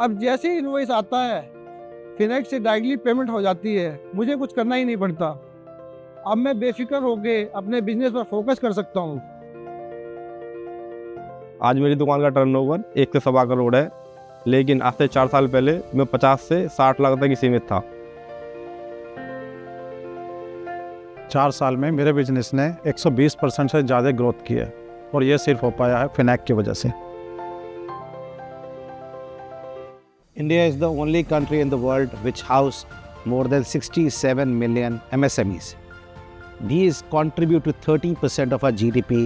अब जैसे ही इनवॉइस आता है फिनेक्ट से डायरेक्टली पेमेंट हो जाती है, मुझे कुछ करना ही नहीं पड़ता। अब मैं बेफिक्र होकर अपने बिजनेस पर फोकस कर सकता हूँ। आज मेरी दुकान का टर्नओवर 1 से सवा करोड़ है, लेकिन आज से 4 साल पहले मैं 50 से 60 लाख तक ही सीमित था। 4 साल में मेरे बिजनेस ने 120% से ज़्यादा ग्रोथ की है और ये सिर्फ हो पाया है फिनैक की वजह से। India is the only country in the world which house more than 67 million MSMEs. These contribute to 30% of our GDP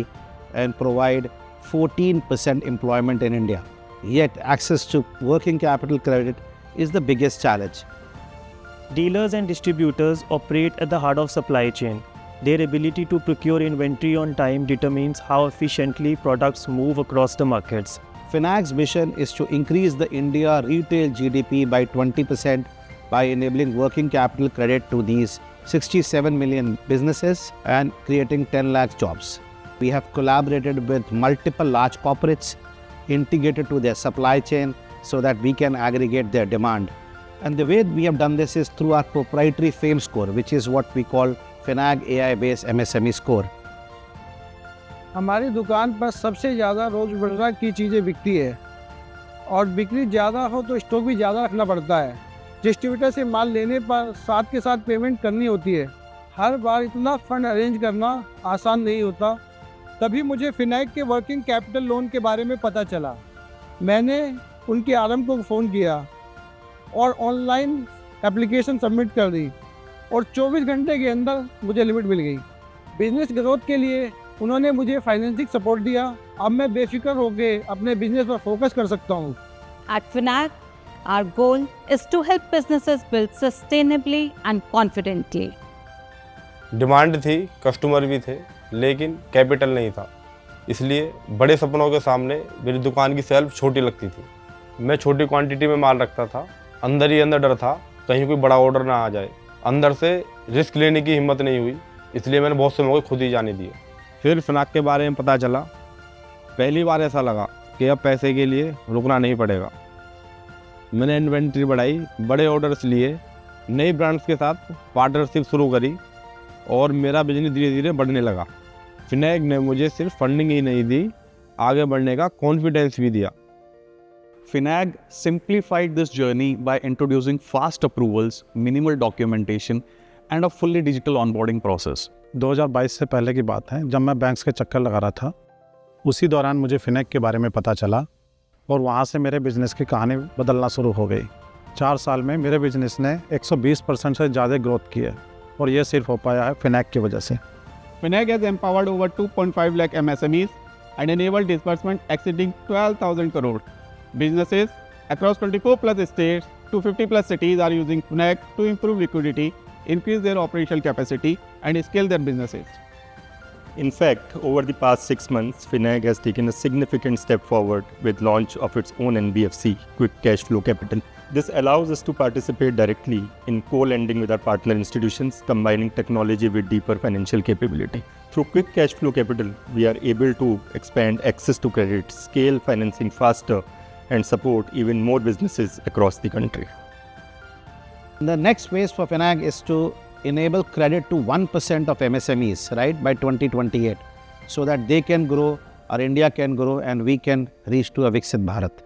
and provide 14% employment in India. Yet access to working capital credit is the biggest challenge. Dealers and distributors operate at the heart of supply chain. Their ability to procure inventory on time determines how efficiently products move across the markets. Finag's mission is to increase the India retail GDP by 20% by enabling working capital credit to these 67 million businesses and creating 10 lakh jobs. We have collaborated with multiple large corporates, integrated to their supply chain so that we can aggregate their demand. And the way we have done this is through our proprietary FAME score, which is what we call Finag AI-based MSME score. हमारी दुकान पर सबसे ज़्यादा रोज़मर्रा की चीज़ें बिकती है और बिक्री ज़्यादा हो तो स्टॉक भी ज़्यादा रखना पड़ता है। डिस्ट्रीब्यूटर से माल लेने पर साथ के साथ पेमेंट करनी होती है। हर बार इतना फंड अरेंज करना आसान नहीं होता। तभी मुझे फिनैक के वर्किंग कैपिटल लोन के बारे में पता चला। मैंने उनके आरएम को फ़ोन किया और ऑनलाइन एप्लीकेशन सबमिट कर दी और 24 घंटे के अंदर मुझे लिमिट मिल गई। बिजनेस ग्रोथ के लिए उन्होंने मुझे फाइनेंसिंग सपोर्ट दिया। अब मैं बेफिक्र होकर अपने बिजनेस पर फोकस कर सकता हूँ। At Finag, our goal is to help businesses build sustainably and confidently. Demand थी, कस्टमर भी थे, लेकिन कैपिटल नहीं था। इसलिए बड़े सपनों के सामने मेरी दुकान की सेल्फ छोटी लगती थी। मैं छोटी क्वांटिटी में माल रखता था। अंदर ही अंदर डर था कहीं कोई बड़ा ऑर्डर ना आ जाए। अंदर से रिस्क लेने की हिम्मत नहीं हुई, इसलिए मैंने बहुत से मौके खुद ही जाने दिए। फिर फिनाक के बारे में पता चला। पहली बार ऐसा लगा कि अब पैसे के लिए रुकना नहीं पड़ेगा। मैंने इन्वेंट्री बढ़ाई, बड़े ऑर्डर्स लिए, नई ब्रांड्स के साथ पार्टनरशिप शुरू करी और मेरा बिजनेस धीरे धीरे बढ़ने लगा। फिनैक ने मुझे सिर्फ फंडिंग ही नहीं दी, आगे बढ़ने का कॉन्फिडेंस भी दिया। Finag simplified this journey by introducing fast approvals, minimal documentation, and a fully digital onboarding process. 2022 से पहले की बात है, जब मैं बैंक्स के चक्कर लगा रहा था। उसी दौरान मुझे फिनैक के बारे में पता चला और वहाँ से मेरे बिजनेस की कहानी बदलना शुरू हो गई। 4 साल में मेरे बिजनेस ने 120% से ज़्यादा ग्रोथ की है और ये सिर्फ हो पाया है फिनैक की वजह से। Finag has empowered over 2.5 lakh MSMEs and enabled disbursement exceeding 12,000 crore. Businesses across 24 plus states to 50 plus cities are using Finag to improve liquidity, increase their operational capacity and scale their businesses. In fact, over the past 6 months, Finag has taken a significant step forward with launch of its own NBFC, Quick Cash Flow Capital. This allows us to participate directly in co-lending with our partner institutions, combining technology with deeper financial capability. Through Quick Cash Flow Capital, we are able to expand access to credit, scale financing faster, and support even more businesses across the country. The next phase for Finag is to enable credit to 1% of MSMEs, right, by 2028, so that they can grow, our India can grow, and we can reach to a Viksit Bharat.